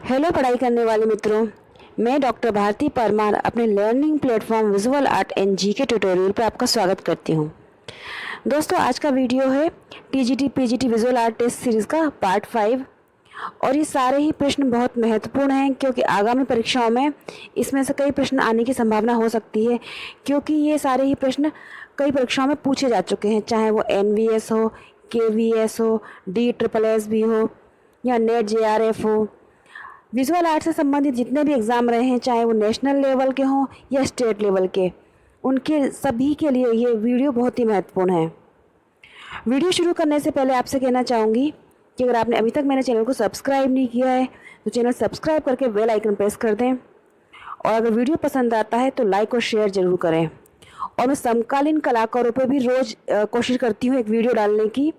Hello पढ़ाई करने वाले मित्रों, मैं डॉक्टर भारती परमार अपने learning platform visual art and G K tutorial पर आपका स्वागत करती हूं। दोस्तों, आज का वीडियो है TGT PGT visual art test series का पार्ट 5 और ये सारे ही प्रश्न बहुत महत्वपूर्ण हैं क्योंकि आगामी परीक्षाओं में इसमें से कई प्रश्न आने की संभावना हो सकती है, क्योंकि ये सारे ही प्रश्न कई परीक्षाओं में पूछे जा चुके हैं, चाहे वो NVS हो, KVS हो, DSSS भी हो या नेट JRF हो। विजुअल आर्ट से संबंधित जितने भी एग्ज़ाम रहे हैं, चाहे वो नेशनल लेवल के हों या स्टेट लेवल के, उनके सभी के लिए ये वीडियो बहुत ही महत्वपूर्ण है। वीडियो शुरू करने से पहले आपसे कहना चाहूँगी कि अगर आपने अभी तक मेरे चैनल को सब्सक्राइब नहीं किया है तो चैनल सब्सक्राइब करके बेल आइकन प्रेस कर दें, और अगर वीडियो पसंद आता है तो लाइक और शेयर ज़रूर करें। और मैं समकालीन कलाकारों पर भी रोज़ कोशिश करती हूँ एक वीडियो डालने की।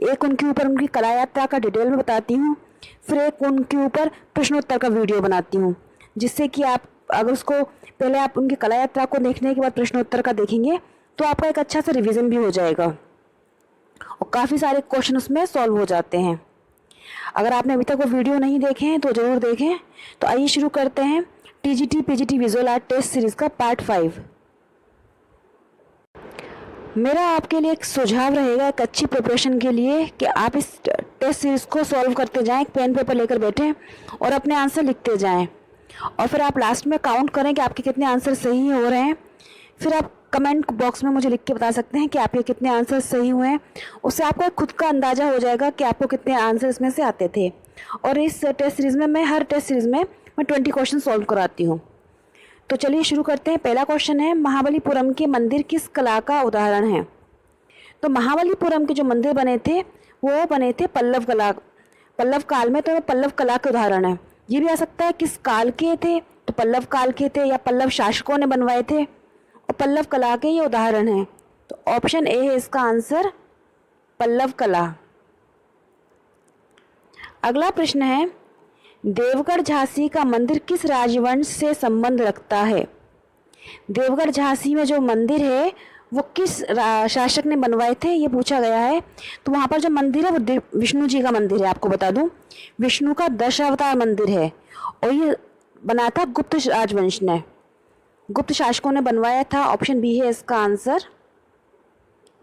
एक उनके ऊपर उनकी कला यात्रा का डिटेल में बताती हूँ, फिर एक उनके ऊपर प्रश्नोत्तर का वीडियो बनाती हूँ, जिससे कि आप अगर उसको पहले आप उनकी कला यात्रा को देखने के बाद प्रश्नोत्तर का देखेंगे तो आपका एक अच्छा सा रिवीजन भी हो जाएगा और काफ़ी सारे क्वेश्चन उसमें सॉल्व हो जाते हैं। अगर आपने अभी तक वो वीडियो नहीं देखे हैं तो ज़रूर देखें। तो आइए शुरू करते हैं TGT PGT visual art test series का पार्ट 5। मेरा आपके लिए एक सुझाव रहेगा एक अच्छी प्रिपरेशन के लिए कि आप इस टेस्ट सीरीज़ को सॉल्व करते जाएं, एक पेन पेपर लेकर बैठें और अपने आंसर लिखते जाएं, और फिर आप लास्ट में काउंट करें कि आपके कितने आंसर सही हो रहे हैं। फिर आप कमेंट बॉक्स में मुझे लिख के बता सकते हैं कि आपके कितने आंसर सही हुए हैं। उससे आपको एक खुद का अंदाज़ा हो जाएगा कि आपको कितने आंसर इसमें से आते थे। और इस टेस्ट सीरीज़ में मैं हर टेस्ट सीरीज़ में 20 क्वेश्चन सॉल्व कराती हूँ। तो चलिए शुरू करते हैं। पहला क्वेश्चन है, महाबलीपुरम के मंदिर किस कला का उदाहरण है? तो महाबलीपुरम के जो मंदिर बने थे वो बने थे पल्लव काल में, तो पल्लव कला के उदाहरण है। ये भी आ सकता है किस काल के थे, तो पल्लव काल के थे या पल्लव शासकों ने बनवाए थे, और पल्लव कला के ये उदाहरण हैं। तो ऑप्शन ए है इसका आंसर, पल्लव कला। अगला प्रश्न है, देवगढ़ झांसी का मंदिर किस राजवंश से संबंध रखता है? देवगढ़ झांसी में जो मंदिर है वो किस शासक ने बनवाए थे, ये पूछा गया है। तो वहाँ पर जो मंदिर है वो विष्णु जी का मंदिर है। आपको बता दूं, विष्णु का दशावतार मंदिर है और ये बना था गुप्त राजवंश ने, गुप्त शासकों ने बनवाया था। ऑप्शन बी है इसका आंसर।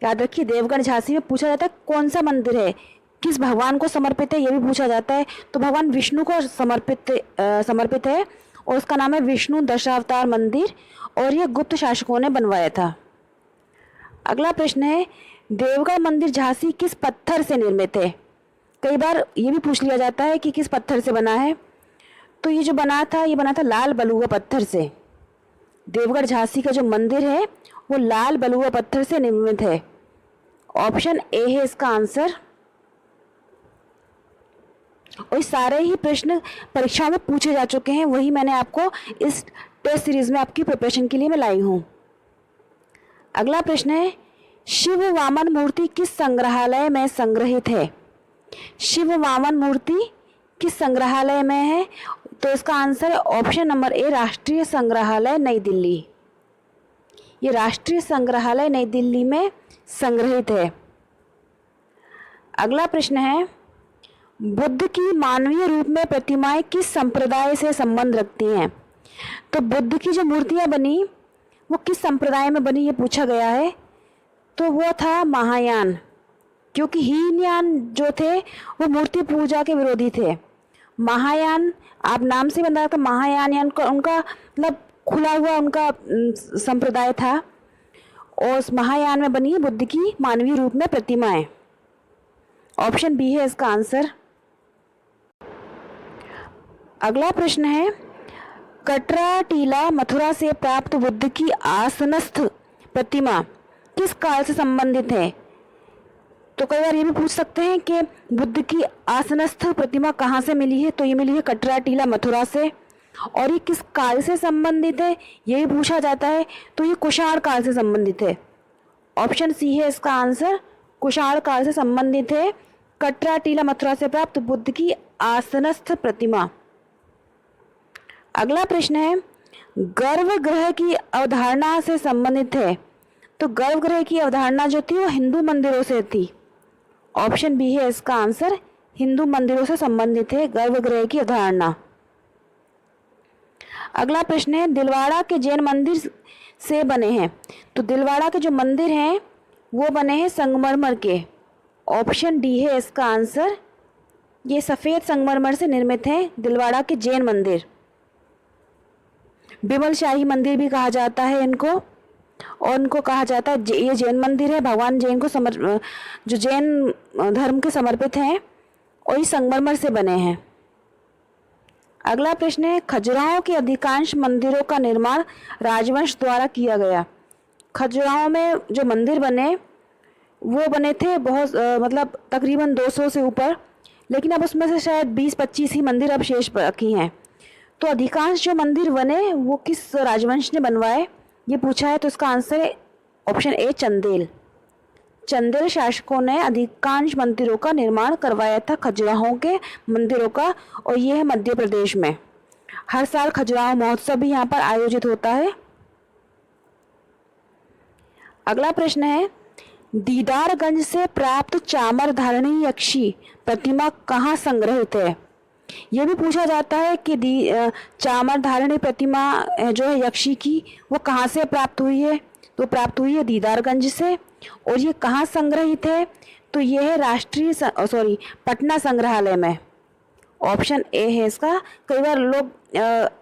याद रखिए, देवगढ़ झांसी में पूछा जाता है कौन सा मंदिर है, किस भगवान को समर्पित है, ये भी पूछा जाता है। तो भगवान विष्णु को समर्पित है और उसका नाम है विष्णु दशावतार मंदिर, और ये गुप्त शासकों ने बनवाया था। अगला प्रश्न है, देवगढ़ मंदिर झांसी किस पत्थर से निर्मित है? कई बार ये भी पूछ लिया जाता है कि किस पत्थर से बना है। तो ये जो बना था ये बना था लाल बलुआ पत्थर से। देवगढ़ झांसी का जो मंदिर है वो लाल बलुआ पत्थर से निर्मित है। ऑप्शन ए है इसका आंसर। और सारे ही प्रश्न परीक्षाओं में पूछे जा चुके हैं, वही मैंने आपको इस टेस्ट सीरीज में आपकी प्रिपरेशन के लिए मैं लाई हूँ। अगला प्रश्न है, शिव वामन मूर्ति किस संग्रहालय में संग्रहित है? शिव वामन मूर्ति किस संग्रहालय में है? तो इसका आंसर है ऑप्शन नंबर ए, राष्ट्रीय संग्रहालय नई दिल्ली। ये राष्ट्रीय संग्रहालय नई दिल्ली में संग्रहित है। अगला प्रश्न है, बुद्ध की मानवीय रूप में प्रतिमाएं किस संप्रदाय से संबंध रखती हैं? तो बुद्ध की जो मूर्तियां बनी वो किस संप्रदाय में बनी, ये पूछा गया है। तो वो था महायान, क्योंकि हीनयान जो थे वो मूर्ति पूजा के विरोधी थे। महायान आप नाम से बता था, महायान यान उनका मतलब खुला हुआ उनका संप्रदाय था, और उस महायान में बनी बुद्ध की मानवीय रूप में प्रतिमाएं। ऑप्शन बी है इसका आंसर। अगला प्रश्न है, कटरा टीला मथुरा से प्राप्त बुद्ध की आसनस्थ प्रतिमा किस काल से संबंधित है? तो कई बार ये भी पूछ सकते हैं कि बुद्ध की आसनस्थ प्रतिमा कहाँ से मिली है? तो ये मिली है कटरा टीला मथुरा से। और ये किस काल से संबंधित है ये भी पूछा जाता है, तो ये कुषाण काल से संबंधित है। ऑप्शन सी है इसका आंसर, कुषाण काल से संबंधित है कटरा टीला मथुरा से प्राप्त बुद्ध की आसनस्थ प्रतिमा। अगला प्रश्न है, गर्भगृह की अवधारणा से संबंधित है। तो गर्भगृह की अवधारणा जो थी वो हिंदू मंदिरों से थी। ऑप्शन बी है इसका आंसर, हिंदू मंदिरों से संबंधित है गर्भगृह की अवधारणा। अगला प्रश्न है, दिलवाड़ा के जैन मंदिर से बने हैं। तो दिलवाड़ा के जो मंदिर हैं वो बने हैं संगमरमर के। ऑप्शन डी है इसका आंसर। ये सफ़ेद संगमरमर से निर्मित है दिलवाड़ा के जैन मंदिर। बिमल शाही मंदिर भी कहा जाता है इनको, और इनको कहा जाता है ये जैन मंदिर है, भगवान जैन को जो जैन धर्म के समर्पित हैं, और ये संगमरमर से बने हैं। अगला प्रश्न है, खजुराहो के अधिकांश मंदिरों का निर्माण राजवंश द्वारा किया गया। खजुराहो में जो मंदिर बने वो बने थे बहुत मतलब तकरीबन 200 से ऊपर, लेकिन अब उसमें से शायद 20-25 ही मंदिर अब शेष बाकी हैं। तो अधिकांश जो मंदिर बने वो किस राजवंश ने बनवाए ये पूछा है, तो इसका आंसर है ऑप्शन ए चंदेल। चंदेल शासकों ने अधिकांश मंदिरों का निर्माण करवाया था खजुराहो के मंदिरों का, और ये है मध्य प्रदेश में। हर साल खजुराहो महोत्सव भी यहाँ पर आयोजित होता है। अगला प्रश्न है, दीदारगंज से प्राप्त चामर धारणी यक्षी प्रतिमा कहाँ संग्रहित है। यह भी पूछा जाता है कि चामर धारणी प्रतिमा जो है यक्षी की वो कहाँ से प्राप्त हुई है। तो प्राप्त हुई है दीदारगंज से, और ये कहाँ संग्रहित है, तो ये है पटना संग्रहालय में। ऑप्शन ए है इसका। कई बार लोग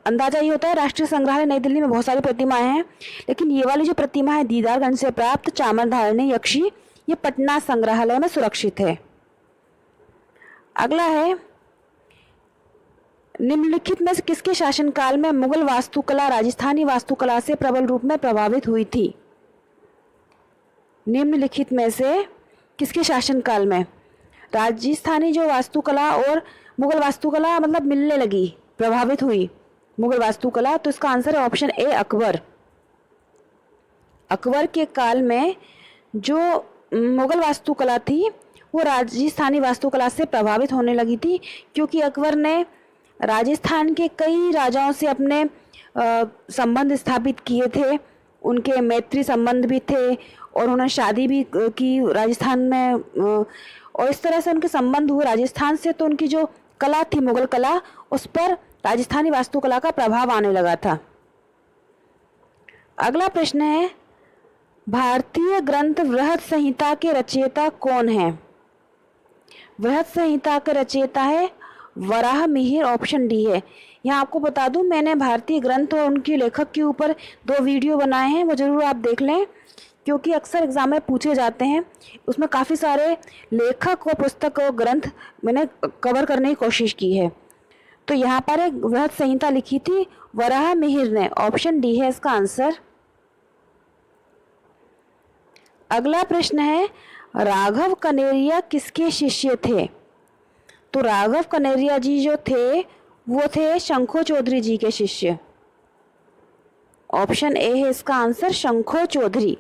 अंदाजा ये होता है राष्ट्रीय संग्रहालय नई दिल्ली में बहुत सारी प्रतिमाएं हैं, लेकिन ये वाली जो प्रतिमा है दीदारगंज से प्राप्त चामर धारणी यक्षी, ये पटना संग्रहालय में सुरक्षित है। अगला है, निम्नलिखित में से किसके शासनकाल में मुगल वास्तुकला राजस्थानी वास्तुकला से प्रबल रूप में प्रभावित हुई थी। निम्नलिखित में से किसके शासनकाल में राजस्थानी जो वास्तुकला और मुगल वास्तुकला मतलब मिलने लगी, प्रभावित हुई मुगल वास्तुकला, तो इसका आंसर है ऑप्शन ए अकबर। अकबर के काल में जो मुगल वास्तुकला थी वो राजस्थानी वास्तुकला से प्रभावित होने लगी थी, क्योंकि अकबर ने राजस्थान के कई राजाओं से अपने संबंध स्थापित किए थे। उनके मैत्री संबंध भी थे और उन्होंने शादी भी की राजस्थान में, और इस तरह से उनके संबंध हुए राजस्थान से, तो उनकी जो कला थी मुगल कला, उस पर राजस्थानी वास्तुकला का प्रभाव आने लगा था। अगला प्रश्न है, भारतीय ग्रंथ बृहत संहिता के रचयिता कौन है। बृहत संहिता के रचयिता है वराह मिहिर। ऑप्शन डी है। यहाँ आपको बता दूं, मैंने भारतीय ग्रंथ और उनके लेखक के ऊपर 2 वीडियो बनाए हैं, वो ज़रूर आप देख लें, क्योंकि अक्सर एग्जाम में पूछे जाते हैं। उसमें काफ़ी सारे लेखक और पुस्तक और ग्रंथ मैंने कवर करने की कोशिश की है। तो यहाँ पर एक बृहत संहिता लिखी थी वराह मिहिर ने। ऑप्शन डी है इसका आंसर। अगला प्रश्न है, राघव कनेरिया किसके शिष्य थे। तो राघव कनेरिया जी जो थे वो थे शंखो चौधरी जी के शिष्य। ऑप्शन ए है इसका आंसर, शंखो चौधरी।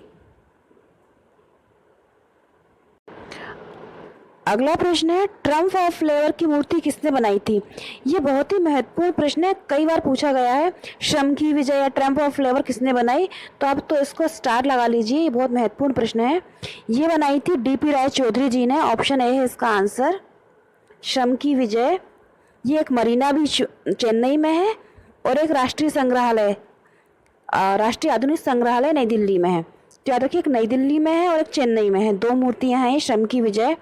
अगला प्रश्न है, ट्रम्प ऑफ फ्लेवर की मूर्ति किसने बनाई थी। ये बहुत ही महत्वपूर्ण प्रश्न है, कई बार पूछा गया है। श्रम की विजय या ट्रम्प ऑफ फ्लेवर किसने बनाई, तो आप तो इसको स्टार लगा लीजिए, ये बहुत महत्वपूर्ण प्रश्न है। ये बनाई थी डीपी राय चौधरी जी ने। ऑप्शन ए है इसका आंसर, श्रम की विजय। ये एक मरीना भी चेन्नई में है, और एक राष्ट्रीय संग्रहालय राष्ट्रीय आधुनिक संग्रहालय नई दिल्ली में है। तो याद रखिए, एक नई दिल्ली में है और एक चेन्नई में है, 2 मूर्तियां हैं श्रम की विजय।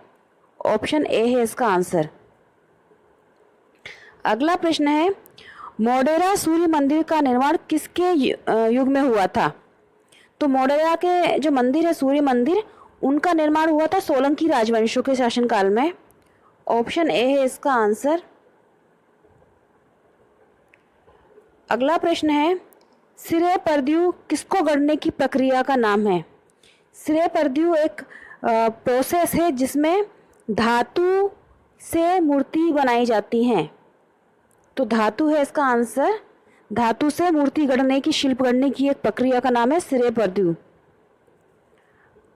ऑप्शन ए है इसका आंसर। अगला प्रश्न है, मोढेरा सूर्य मंदिर का निर्माण किसके युग में हुआ था। तो मोढेरा के जो मंदिर है सूर्य मंदिर, उनका निर्माण हुआ था सोलंकी राजवंशों के शासनकाल में। ऑप्शन ए है इसका आंसर। अगला प्रश्न है, सिरे पर्द्यू किसको गढ़ने की प्रक्रिया का नाम है। सिरे पर्द्यू एक प्रोसेस है जिसमें धातु से मूर्ति बनाई जाती हैं। तो धातु है इसका आंसर। धातु से मूर्ति गढ़ने की, शिल्प गढ़ने की एक प्रक्रिया का नाम है सिरे पर्द्यू।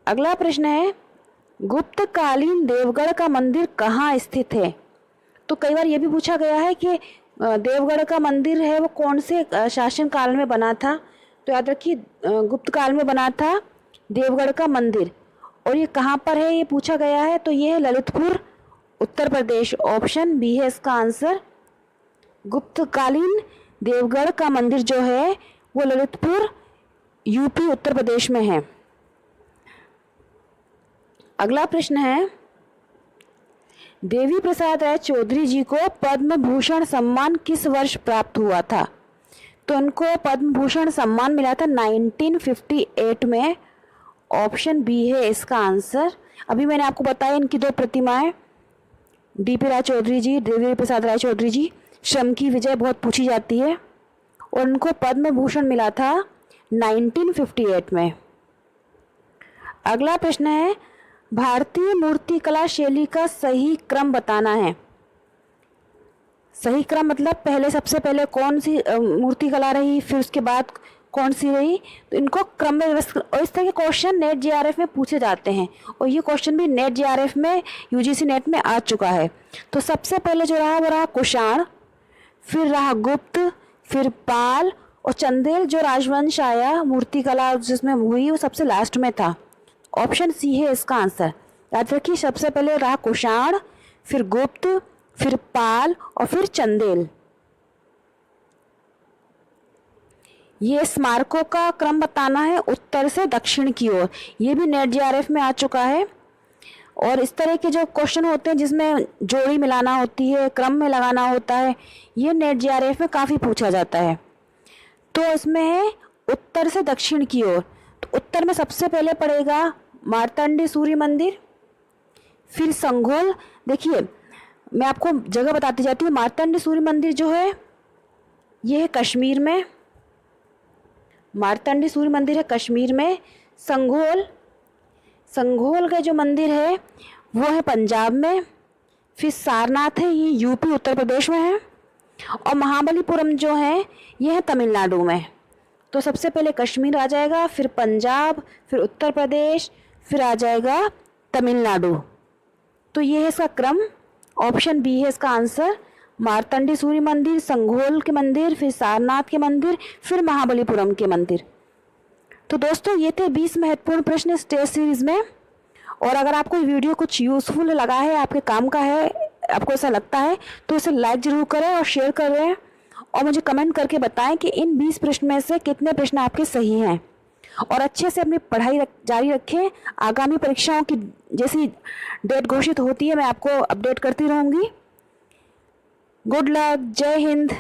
अगला प्रश्न है, गुप्तकालीन देवगढ़ का मंदिर कहाँ स्थित है। तो कई बार ये भी पूछा गया है कि देवगढ़ का मंदिर है वो कौन से शासन काल में बना था। तो याद रखिए, गुप्त काल में बना था देवगढ़ का मंदिर, और ये कहाँ पर है ये पूछा गया है। तो ये है ललितपुर, उत्तर प्रदेश। ऑप्शन बी है इसका आंसर। गुप्तकालीन देवगढ़ का मंदिर जो है वो ललितपुर यूपी उत्तर प्रदेश में है। अगला प्रश्न है, देवी प्रसाद राय चौधरी जी को पद्म भूषण सम्मान किस वर्ष प्राप्त हुआ था? तो उनको पद्म भूषण सम्मान मिला था 1958 में। ऑप्शन बी है इसका आंसर। अभी मैंने आपको बताया इनकी दो प्रतिमाएं, डीपी राय चौधरी जी, देवी प्रसाद राय चौधरी जी, श्रम की विजय बहुत पूछी जाती है, और उनको पद्म भूषण मिला था 1958 में। अगला प्रश्न है, भारतीय मूर्तिकला शैली का सही क्रम बताना है। सही क्रम मतलब पहले, सबसे पहले कौन सी मूर्तिकला रही, फिर उसके बाद कौन सी रही, तो इनको क्रम में व्यवस्थित। और इस तरह के क्वेश्चन नेट जीआरएफ में पूछे जाते हैं, और ये क्वेश्चन भी नेट जीआरएफ में, यूजीसी नेट में आ चुका है। तो सबसे पहले जो रहा वो रहा कुषाण, फिर रहा गुप्त, फिर पाल, और चंदेल जो राजवंश आया मूर्तिकला जिसमें हुई वो सबसे लास्ट में था। ऑप्शन सी है इसका आंसर। याद रखिए, सबसे पहले रहा कुषाण, फिर गुप्त, फिर पाल और फिर चंदेल। ये स्मारकों का क्रम बताना है उत्तर से दक्षिण की ओर। ये भी नेट जीआरएफ में आ चुका है। और इस तरह के जो क्वेश्चन होते हैं जिसमें जोड़ी मिलाना होती है, क्रम में लगाना होता है, ये नेट जीआरएफ में काफ़ी पूछा जाता है। तो इसमें है उत्तर से दक्षिण की ओर। तो उत्तर में सबसे पहले पड़ेगा मार्तंडी सूर्य मंदिर, फिर संघोल। देखिए मैं आपको जगह बताती जाती हूँ। मार्तंडी सूर्य मंदिर जो है ये है कश्मीर में, मार्तंडी सूर्य मंदिर है कश्मीर में। संघोल का जो मंदिर है वो है पंजाब में। फिर सारनाथ है, ये यूपी उत्तर प्रदेश में है। और महाबलीपुरम जो है ये है तमिलनाडु में। तो सबसे पहले कश्मीर आ जाएगा, फिर पंजाब, फिर उत्तर प्रदेश, फिर आ जाएगा तमिलनाडु। तो ये है इसका क्रम। ऑप्शन बी है इसका आंसर। मार्तंडी सूर्य मंदिर, संघोल के मंदिर, फिर सारनाथ के मंदिर, फिर महाबलीपुरम के मंदिर। तो दोस्तों ये थे 20 महत्वपूर्ण प्रश्न इस टेस्ट सीरीज में। और अगर आपको वीडियो कुछ यूज़फुल लगा है, आपके काम का है, आपको ऐसा लगता है, तो इसे लाइक जरूर करें और शेयर करें, और मुझे कमेंट करके बताएं कि इन 20 प्रश्न में से कितने प्रश्न आपके सही हैं। और अच्छे से अपनी पढ़ाई जारी रखें। आगामी परीक्षाओं की जैसी डेट घोषित होती है मैं आपको अपडेट करती रहूँगी। गुड लक, जय हिंद।